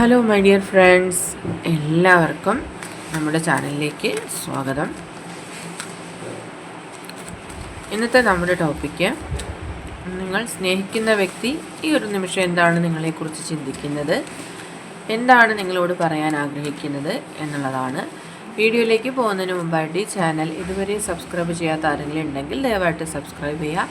Hello my dear friends, എല്ലാവർക്കും നമ്മുടെ ചാനലിലേക്ക് സ്വാഗതം. ഇന്നത്തെ നമ്മുടെ ടോപ്പിക്ക്, നിങ്ങൾ സ്നേഹിക്കുന്ന വ്യക്തി ഈ ഒരു നിമിഷം എന്താണ് നിങ്ങളെക്കുറിച്ച് ചിന്തിക്കുന്നത്, എന്താണ് നിങ്ങളോട് പറയാൻ ആഗ്രഹിക്കുന്നത് എന്നുള്ളതാണ്. വീഡിയോയിലേക്ക് പോകുന്നതിന് മുമ്പായിട്ട് ഈ ചാനൽ ഇതുവരെ സബ്സ്ക്രൈബ് ചെയ്യാത്ത ആരെങ്കിലും ഉണ്ടെങ്കിൽ ദയവായിട്ട് സബ്സ്ക്രൈബ് ചെയ്യുക.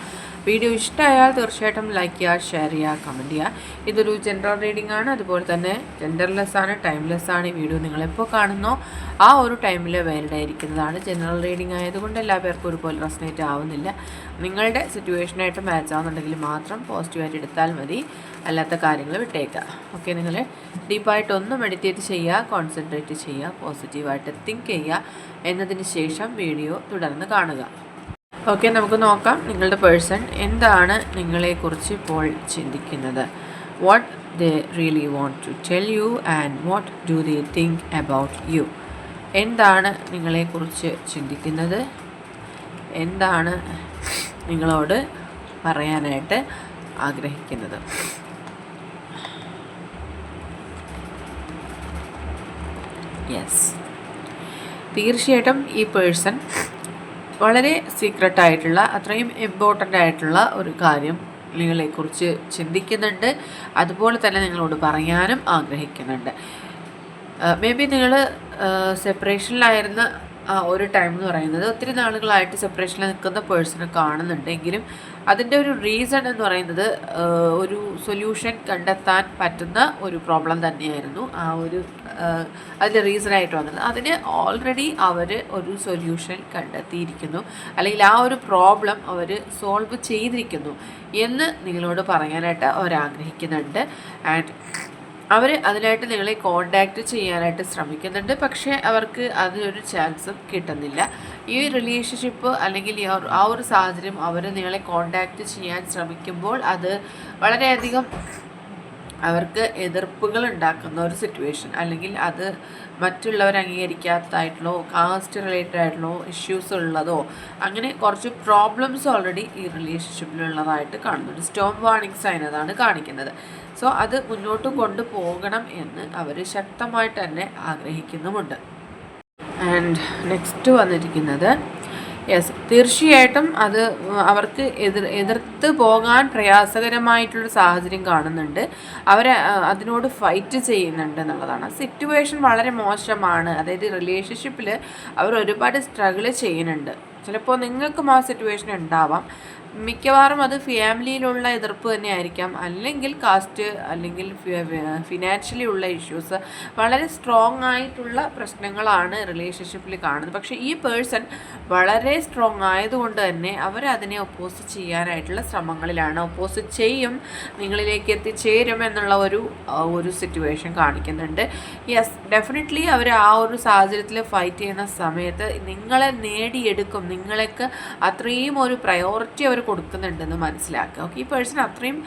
വീഡിയോ ഇഷ്ടമായാൽ തീർച്ചയായിട്ടും ലൈക്ക് ചെയ്യുക, ഷെയർ ചെയ്യുക, കമൻറ്റ് ചെയ്യുക. ഇതൊരു ജനറൽ റീഡിംഗ് ആണ്, അതുപോലെ തന്നെ ജെൻഡർലെസ് ആണ്, ടൈംലെസ് ആണ്. ഈ വീഡിയോ നിങ്ങളെപ്പോൾ കാണുന്നോ ആ ഒരു ടൈമിൽ വാലിഡ് ആയിരിക്കുന്നതാണ്. ജനറൽ റീഡിംഗ് ആയതുകൊണ്ട് എല്ലാ പേർക്കും ഒരുപോലെ റെസനേറ്റ് ആവുന്നില്ല. നിങ്ങളുടെ സിറ്റുവേഷനായിട്ട് മാച്ച് ആവുന്നുണ്ടെങ്കിൽ മാത്രം പോസിറ്റീവായിട്ട് എടുത്താൽ മതി, അല്ലാത്ത കാര്യങ്ങൾ വിട്ടേക്കുക. ഓക്കെ, നിങ്ങൾ ഡീപ്പായിട്ടൊന്ന് മെഡിറ്റേറ്റ് ചെയ്യുക, കോൺസെൻട്രേറ്റ് ചെയ്യുക, പോസിറ്റീവായിട്ട് തിങ്ക് ചെയ്യുക. എന്നതിന് ശേഷം വീഡിയോ തുടർന്ന് കാണുക. ഓക്കെ, നമുക്ക് നോക്കാം നിങ്ങളുടെ പേഴ്സൺ എന്താണ് നിങ്ങളെക്കുറിച്ച് ഇപ്പോൾ ചിന്തിക്കുന്നത്. What they really want to tell you and what do they think about you. എന്താണ് നിങ്ങളെക്കുറിച്ച് ചിന്തിക്കുന്നത്, എന്താണ് നിങ്ങളോട് പറയാനായിട്ട് ആഗ്രഹിക്കുന്നത്. യെസ്, തീർച്ചയായിട്ടും ഈ പേഴ്സൺ വളരെ സീക്രട്ടായിട്ടുള്ള, അത്രയും ഇമ്പോർട്ടൻ്റ് ആയിട്ടുള്ള ഒരു കാര്യം നിങ്ങളെക്കുറിച്ച് ചിന്തിക്കുന്നുണ്ട്. അതുപോലെ തന്നെ നിങ്ങളോട് പറയാനും ആഗ്രഹിക്കുന്നുണ്ട്. മേ ബി നിങ്ങൾ സെപ്പറേഷനിലായിരുന്ന ഒരു ടൈം എന്ന് പറയുന്നത് ഒത്തിരി നാളുകളായിട്ട് സെപ്പറേഷനിൽ നിൽക്കുന്ന പേഴ്സണെ കാണുന്നുണ്ടെങ്കിലും അതിൻ്റെ ഒരു റീസൺ എന്ന് പറയുന്നത് ഒരു സൊല്യൂഷൻ കണ്ടെത്താൻ പറ്റുന്ന ഒരു പ്രോബ്ലം തന്നെയായിരുന്നു അതിൻ്റെ റീസണായിട്ട് വന്നത്. അതിന് ഓൾറെഡി അവർ ഒരു സൊല്യൂഷൻ കണ്ടെത്തിയിരിക്കുന്നു, അല്ലെങ്കിൽ ആ ഒരു പ്രോബ്ലം അവർ സോൾവ് ചെയ്തിരിക്കുന്നു എന്ന് നിങ്ങളോട് പറയാനായിട്ട് അവർ ആഗ്രഹിക്കുന്നുണ്ട്. ആൻഡ് അവർ അതിനായിട്ട് നിങ്ങളെ കോണ്ടാക്റ്റ് ചെയ്യാനായിട്ട് ശ്രമിക്കുന്നുണ്ട്. പക്ഷേ അവർക്ക് അതിനൊരു ചാൻസും കിട്ടുന്നില്ല. ഈ റിലേഷൻഷിപ്പ് അല്ലെങ്കിൽ ആ ഒരു സാഹചര്യം അവർ നിങ്ങളെ കോണ്ടാക്റ്റ് ചെയ്യാൻ ശ്രമിക്കുമ്പോൾ അത് വളരെയധികം അവർക്ക് എതിർപ്പുകൾ ഉണ്ടാക്കുന്ന ഒരു സിറ്റുവേഷൻ, അല്ലെങ്കിൽ അത് മറ്റുള്ളവർ അംഗീകരിക്കാത്തതായിട്ടുള്ളോ കാസ്റ്റ് റിലേറ്റഡ് ആയിട്ടുള്ളോ ഇഷ്യൂസ് ഉള്ളതോ അങ്ങനെ കുറച്ച് പ്രോബ്ലംസ് ഓൾറെഡി ഈ റിലേഷൻഷിപ്പിലുള്ളതായിട്ട് കാണുന്നുണ്ട്. സ്റ്റോം വാർണിംഗ് സൈൻ അതാണ് കാണിക്കുന്നത്. സോ അത് മുന്നോട്ട് കൊണ്ടുപോകണം എന്ന് അവർ ശക്തമായിട്ട് തന്നെ ആഗ്രഹിക്കുന്നുമുണ്ട്. ആൻഡ് നെക്സ്റ്റ് വന്നിരിക്കുന്നത്, യെസ്, തീർച്ചയായിട്ടും അത് അവർക്ക് എതിർത്ത് പോകാൻ പ്രയാസകരമായിട്ടുള്ള സാഹചര്യം കാണുന്നുണ്ട്. അവർ അതിനോട് ഫൈറ്റ് ചെയ്യുന്നുണ്ട് എന്നുള്ളതാണ്. സിറ്റുവേഷൻ വളരെ മോശമാണ്. അതായത് റിലേഷൻഷിപ്പിൽ അവർ ഒരുപാട് സ്ട്രഗിൾ ചെയ്യുന്നുണ്ട്. ചിലപ്പോൾ നിങ്ങൾക്കും ആ സിറ്റുവേഷൻ ഉണ്ടാവാം. മിക്കവാറും അത് ഫാമിലിയിലുള്ള എതിർപ്പ് തന്നെ ആയിരിക്കാം, അല്ലെങ്കിൽ കാസ്റ്റ്, അല്ലെങ്കിൽ ഫിനാൻഷ്യലി ഉള്ള ഇഷ്യൂസ്. വളരെ സ്ട്രോങ് ആയിട്ടുള്ള പ്രശ്നങ്ങളാണ് റിലേഷൻഷിപ്പിൽ കാണുന്നത്. പക്ഷേ ഈ പേഴ്സൺ വളരെ സ്ട്രോങ് ആയതുകൊണ്ട് തന്നെ അവർ അതിനെ ഒപ്പോസ് ചെയ്യാനായിട്ടുള്ള ശ്രമങ്ങളിലാണ്. ഒപ്പോസിറ്റ് ചെയ്യും, നിങ്ങളിലേക്ക് എത്തിച്ചേരും എന്നുള്ള ഒരു സിറ്റുവേഷൻ കാണിക്കുന്നുണ്ട്. യെസ്, ഡെഫിനറ്റ്ലി അവർ ആ ഒരു സാഹചര്യത്തിൽ ഫൈറ്റ് ചെയ്യുന്ന സമയത്ത് നിങ്ങളെ നേടിയെടുക്കും. നിങ്ങൾക്ക് അത്രയും ഒരു പ്രയോറിറ്റി അവർ കൊടുക്കുന്നുണ്ടെന്ന് മനസ്സിലാക്കുക. ഓക്കെ, ഈ പേഴ്സൺ അത്രയും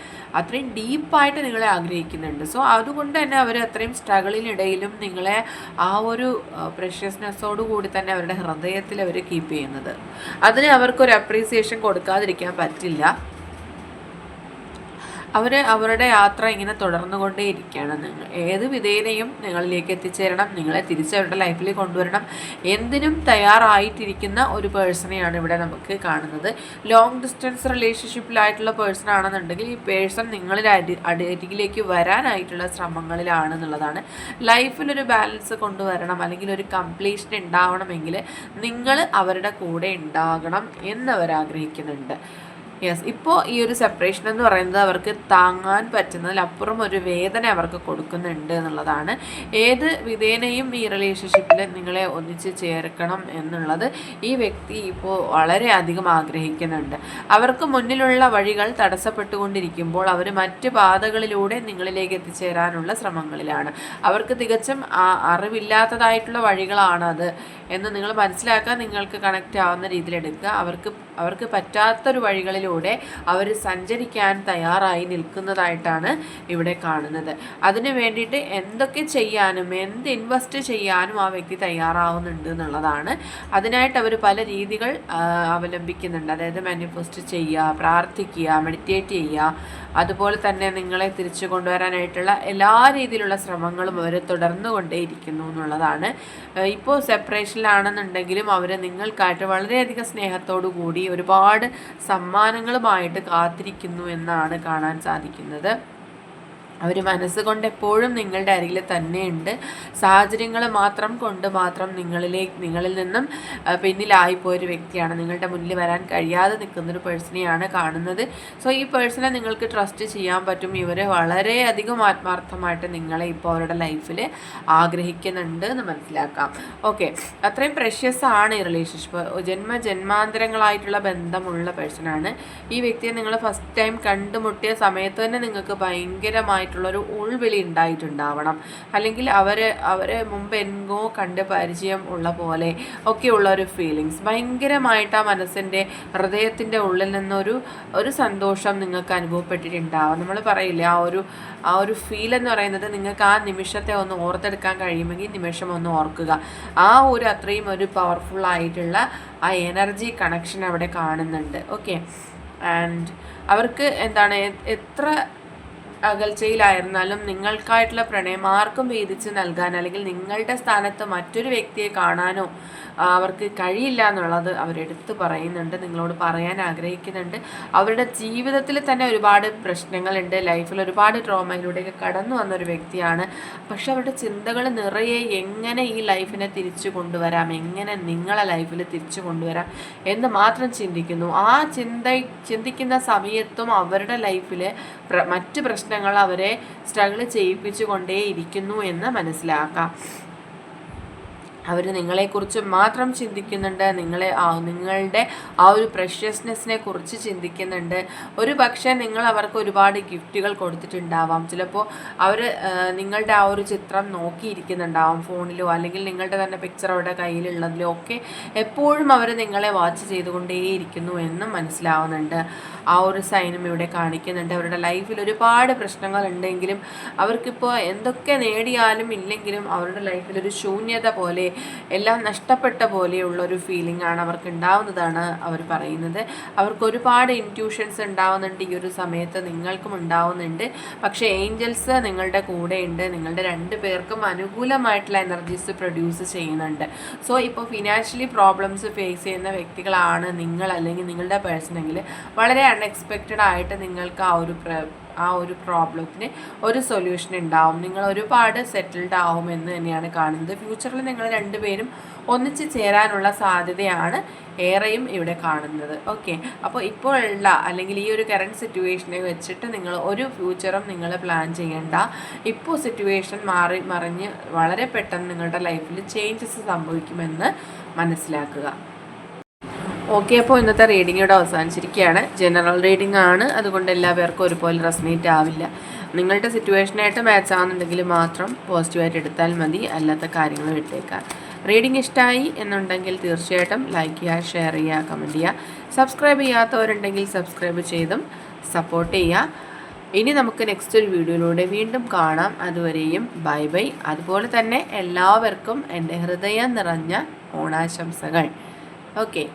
ഡീപ്പായിട്ട് നിങ്ങളെ ആഗ്രഹിക്കുന്നുണ്ട്. സോ അതുകൊണ്ട് തന്നെ അവർ അത്രയും സ്ട്രഗിളിനിടയിലും നിങ്ങളെ ആ ഒരു പ്രഷ്യസ്നെസ്സോടു കൂടി തന്നെ അവരുടെ ഹൃദയത്തിൽ അവർ കീപ്പ് ചെയ്യുന്നത്. അതിന് അവർക്കൊരു അപ്രീസിയേഷൻ കൊടുക്കാതിരിക്കാൻ പറ്റില്ല. അവരുടെ യാത്ര ഇങ്ങനെ തുടർന്നുകൊണ്ടേയിരിക്കുകയാണ്. നിങ്ങൾ ഏത് വിധേനയും നിങ്ങളിലേക്ക് എത്തിച്ചേരണം, നിങ്ങളെ തിരിച്ചവരുടെ ലൈഫിൽ കൊണ്ടുവരണം, എന്തിനും തയ്യാറായിട്ടിരിക്കുന്ന ഒരു പേഴ്സണെയാണ് ഇവിടെ നമുക്ക് കാണുന്നത്. ലോങ് ഡിസ്റ്റൻസ് റിലേഷൻഷിപ്പിലായിട്ടുള്ള പേഴ്സൺ ആണെന്നുണ്ടെങ്കിൽ ഈ പേഴ്സൺ നിങ്ങളിൽ അരികിലേക്ക് വരാനായിട്ടുള്ള ശ്രമങ്ങളിലാണെന്നുള്ളതാണ്. ലൈഫിലൊരു ബാലൻസ് കൊണ്ടുവരണം, അല്ലെങ്കിൽ ഒരു കംപ്ലീഷൻ ഉണ്ടാവണമെങ്കിൽ നിങ്ങൾ അവരുടെ കൂടെ ഉണ്ടാകണം എന്നവർ ആഗ്രഹിക്കുന്നുണ്ട്. യെസ്, ഇപ്പോൾ ഈ ഒരു സെപ്പറേഷൻ എന്ന് പറയുന്നത് അവർക്ക് താങ്ങാൻ പറ്റുന്നതിലപ്പുറം ഒരു വേദന അവർക്ക് കൊടുക്കുന്നുണ്ട് എന്നുള്ളതാണ്. ഏത് വിധേനയും ഈ റിലേഷൻഷിപ്പിൽ നിങ്ങളെ ഒന്നിച്ച് ചേർക്കണം എന്നുള്ളത് ഈ വ്യക്തി ഇപ്പോൾ വളരെയധികം ആഗ്രഹിക്കുന്നുണ്ട്. അവർക്ക് മുന്നിലുള്ള വഴികൾ തടസ്സപ്പെട്ടുകൊണ്ടിരിക്കുമ്പോൾ അവർ മറ്റ് പാതകളിലൂടെ നിങ്ങളിലേക്ക് എത്തിച്ചേരാനുള്ള ശ്രമങ്ങളിലാണ്. അവർക്ക് തികച്ചും അറിവില്ലാത്തതായിട്ടുള്ള വഴികളാണത് എന്ന് നിങ്ങൾ മനസ്സിലാക്കാൻ നിങ്ങൾക്ക് കണക്റ്റ് ആവുന്ന രീതിയിലെടുക്കുക. അവർക്ക് പറ്റാത്തൊരു വഴികളിലൂടെ അവർ സഞ്ചരിക്കാൻ തയ്യാറായി നിൽക്കുന്നതായിട്ടാണ് ഇവിടെ കാണുന്നത്. അതിനു വേണ്ടിയിട്ട് എന്തൊക്കെ ചെയ്യാനും എന്ത് ഇൻവെസ്റ്റ് ചെയ്യാനും ആ വ്യക്തി തയ്യാറാവുന്നുണ്ട് എന്നുള്ളതാണ്. അതിനായിട്ട് അവർ പല രീതികൾ അവലംബിക്കുന്നുണ്ട്. അതായത് മാനിഫെസ്റ്റ് ചെയ്യുക, പ്രാർത്ഥിക്കുക, മെഡിറ്റേറ്റ് ചെയ്യുക, അതുപോലെ തന്നെ നിങ്ങളെ തിരിച്ചു കൊണ്ടുവരാനായിട്ടുള്ള എല്ലാ രീതിയിലുള്ള ശ്രമങ്ങളും അവർ തുടർന്നു കൊണ്ടേയിരിക്കുന്നു എന്നുള്ളതാണ്. ഇപ്പോൾ സെപ്പറേഷനിലാണെന്നുണ്ടെങ്കിലും അവർ നിങ്ങൾക്കായിട്ട് വളരെയധികം സ്നേഹത്തോടു കൂടി ഒരുപാട് സമ്മാനങ്ങളുമായിട്ട് കാത്തിരിക്കുന്നു എന്നാണ് കാണാൻ സാധിക്കുന്നത്. അവർ മനസ്സുകൊണ്ട് എപ്പോഴും നിങ്ങളുടെ അരികിൽ തന്നെയുണ്ട്. സാഹചര്യങ്ങൾ മാത്രം നിങ്ങളിൽ നിന്നും പിന്നിലായിപ്പോയൊരു വ്യക്തിയാണ്. നിങ്ങളുടെ മുന്നിൽ വരാൻ കഴിയാതെ നിൽക്കുന്നൊരു പേഴ്സണെയാണ് കാണുന്നത്. സോ ഈ പേഴ്സണെ നിങ്ങൾക്ക് ട്രസ്റ്റ് ചെയ്യാൻ പറ്റും. ഇവർ വളരെയധികം ആത്മാർത്ഥമായിട്ട് നിങ്ങളെ ഇപ്പോൾ അവരുടെ ലൈഫിൽ ആഗ്രഹിക്കുന്നുണ്ട് എന്ന് മനസ്സിലാക്കാം. ഓക്കെ, അത്രയും പ്രഷ്യസ് ആണ് ഈ റിലേഷൻഷിപ്പ്. ജന്മാന്തരങ്ങളായിട്ടുള്ള ബന്ധമുള്ള പേഴ്സണാണ്. ഈ വ്യക്തിയെ നിങ്ങൾ ഫസ്റ്റ് ടൈം കണ്ടുമുട്ടിയ സമയത്ത് തന്നെ നിങ്ങൾക്ക് ഭയങ്കരമായിട്ടുള്ളൊരു ഉൾവിളി ഉണ്ടായിട്ടുണ്ടാവണം. അല്ലെങ്കിൽ അവരെ മുമ്പ് എങ്ങോ കണ്ട് പരിചയം ഉള്ള പോലെ ഒക്കെയുള്ള ഒരു ഫീലിങ്സ് ഭയങ്കരമായിട്ട് ആ മനസ്സിൻ്റെ ഹൃദയത്തിൻ്റെ ഉള്ളിൽ നിന്നൊരു സന്തോഷം നിങ്ങൾക്ക് അനുഭവപ്പെട്ടിട്ടുണ്ടാവും. നമ്മൾ പറയില്ലേ, ആ ഒരു ഫീൽ എന്ന് പറയുന്നത് നിങ്ങൾക്ക് ആ നിമിഷത്തെ ഒന്ന് ഓർത്തെടുക്കാൻ കഴിയുമെങ്കിൽ നിമിഷം ഒന്ന് ഓർക്കുക. ആ അത്രയും ഒരു പവർഫുൾ ആയിട്ടുള്ള ആ എനർജി കണക്ഷൻ അവിടെ കാണുന്നുണ്ട്. ഓക്കെ, ആൻഡ് അവർക്ക് എന്താണ്, എത്ര അകൽച്ചയിലായിരുന്നാലും നിങ്ങൾക്കായിട്ടുള്ള പ്രണയം ആർക്കും വീതിച്ച് നൽകാൻ അല്ലെങ്കിൽ നിങ്ങളുടെ സ്ഥാനത്ത് മറ്റൊരു വ്യക്തിയെ കാണാനോ അവർക്ക് കഴിയില്ല എന്നുള്ളത് അവരെടുത്ത് പറയുന്നുണ്ട്, നിങ്ങളോട് പറയാൻ ആഗ്രഹിക്കുന്നുണ്ട്. അവരുടെ ജീവിതത്തിൽ തന്നെ ഒരുപാട് പ്രശ്നങ്ങളുണ്ട്, ലൈഫിൽ ഒരുപാട് ട്രോമയിലൂടെയൊക്കെ കടന്നു വന്നൊരു വ്യക്തിയാണ്. പക്ഷെ അവരുടെ ചിന്തകൾ നിറയെ എങ്ങനെ ഈ ലൈഫിനെ തിരിച്ചു കൊണ്ടുവരാം, എങ്ങനെ നിങ്ങളെ ലൈഫിൽ തിരിച്ചു കൊണ്ടുവരാം എന്ന് മാത്രം ചിന്തിക്കുന്നു. ആ ചിന്തിക്കുന്ന സമയത്തും അവരുടെ ലൈഫിൽ മറ്റ് പ്രശ്നങ്ങൾ അവരെ സ്ട്രഗിൾ ചെയ്യിപ്പിച്ചു കൊണ്ടേയിരിക്കുന്നു എന്ന് മനസ്സിലാക്കാം. അവർ നിങ്ങളെക്കുറിച്ച് മാത്രം ചിന്തിക്കുന്നുണ്ട്, നിങ്ങളുടെ ആ ഒരു പ്രഷ്യസ്നെസ്സിനെ കുറിച്ച് ചിന്തിക്കുന്നുണ്ട്. ഒരു പക്ഷേ നിങ്ങൾ അവർക്ക് ഒരുപാട് ഗിഫ്റ്റുകൾ കൊടുത്തിട്ടുണ്ടാവാം. ചിലപ്പോൾ അവർ നിങ്ങളുടെ ആ ഒരു ചിത്രം നോക്കിയിരിക്കുന്നുണ്ടാവാം ഫോണിലോ, അല്ലെങ്കിൽ നിങ്ങളുടെ തന്നെ പിക്ചർ അവരുടെ കയ്യിലുള്ളതിലോ ഒക്കെ എപ്പോഴും അവർ നിങ്ങളെ വാച്ച് ചെയ്തുകൊണ്ടേയിരിക്കുന്നു എന്നും മനസ്സിലാവുന്നുണ്ട്. ആ ഒരു സൈനും ഇവിടെ കാണിക്കുന്നുണ്ട്. അവരുടെ ലൈഫിൽ ഒരുപാട് പ്രശ്നങ്ങൾ ഉണ്ടെങ്കിലും അവർക്കിപ്പോൾ എന്തൊക്കെ നേടിയാലും ഇല്ലെങ്കിലും അവരുടെ ലൈഫിൽ ഒരു ശൂന്യത പോലെ, എല്ലാം നഷ്ടപ്പെട്ട പോലെയുള്ള ഒരു ഫീലിംഗ് ആണ് അവർക്ക് ഉണ്ടാവുന്നതാണ് അവർ പറയുന്നത്. അവർക്ക് ഒരുപാട് ഇൻറ്റ്യൂഷൻസ് ഉണ്ടാവുന്നുണ്ട് ഈ ഒരു സമയത്ത്, നിങ്ങൾക്കും ഉണ്ടാവുന്നുണ്ട്. പക്ഷേ ഏഞ്ചൽസ് നിങ്ങളുടെ കൂടെയുണ്ട്, നിങ്ങളുടെ രണ്ടു പേർക്കും അനുകൂലമായിട്ടുള്ള എനർജീസ് പ്രൊഡ്യൂസ് ചെയ്യുന്നുണ്ട്. സോ ഇപ്പോൾ ഫിനാൻഷ്യലി പ്രോബ്ലംസ് ഫേസ് ചെയ്യുന്ന വ്യക്തികളാണ് നിങ്ങൾ, അല്ലെങ്കിൽ നിങ്ങളുടെ പേഴ്സണെങ്കിൽ വളരെ അൺഎക്സ്പെക്റ്റഡ് ആയിട്ട് നിങ്ങൾക്ക് ആ ഒരു പ്രോബ്ലത്തിന് ഒരു സൊല്യൂഷൻ ഉണ്ടാവും. നിങ്ങൾ ഒരുപാട് സെറ്റിൽഡ് ആവുമെന്ന് തന്നെയാണ് കാണുന്നത്. ഫ്യൂച്ചറിൽ നിങ്ങൾ രണ്ടുപേരും ഒന്നിച്ച് ചേരാനുള്ള സാധ്യതയാണ് ഏറെയും ഇവിടെ കാണുന്നത്. ഓക്കെ, അപ്പോൾ ഇപ്പോഴുള്ള അല്ലെങ്കിൽ ഈ ഒരു കറണ്ട് സിറ്റുവേഷനെ വെച്ചിട്ട് നിങ്ങൾ ഒരു ഫ്യൂച്ചറും നിങ്ങൾ പ്ലാൻ ചെയ്യേണ്ട. ഇപ്പോൾ സിറ്റുവേഷൻ മറിഞ്ഞ് വളരെ പെട്ടെന്ന് നിങ്ങളുടെ ലൈഫിൽ ചേഞ്ചസ് സംഭവിക്കുമെന്ന് മനസ്സിലാക്കുക. ഓക്കെ, അപ്പോൾ ഇന്നത്തെ റീഡിംഗ് ഇവിടെ അവസാനിച്ചിരിക്കുകയാണ്. ജനറൽ റീഡിംഗ് ആണ്, അതുകൊണ്ട് എല്ലാ പേർക്കും ഒരുപോലെ റെസനേറ്റ് ആവില്ല. നിങ്ങളുടെ സിറ്റുവേഷനായിട്ട് മാച്ച് ആവുന്നുണ്ടെങ്കിൽ മാത്രം പോസിറ്റീവായിട്ട് എടുത്താൽ മതി, അല്ലാത്ത കാര്യങ്ങൾ വിട്ടേക്കാം. റീഡിംഗ് ഇഷ്ടമായി എന്നുണ്ടെങ്കിൽ തീർച്ചയായിട്ടും ലൈക്ക് ചെയ്യുക, ഷെയർ ചെയ്യുക, കമൻറ്റ് ചെയ്യുക. സബ്സ്ക്രൈബ് ചെയ്യാത്തവരുണ്ടെങ്കിൽ സബ്സ്ക്രൈബ് ചെയ്തും സപ്പോർട്ട് ചെയ്യുക. ഇനി നമുക്ക് നെക്സ്റ്റ് ഒരു വീഡിയോയിലൂടെ വീണ്ടും കാണാം. അതുവരെയും ബൈ ബൈ. അതുപോലെ തന്നെ എല്ലാവർക്കും എൻ്റെ ഹൃദയം നിറഞ്ഞ ഓണാശംസകൾ. ഓക്കെ.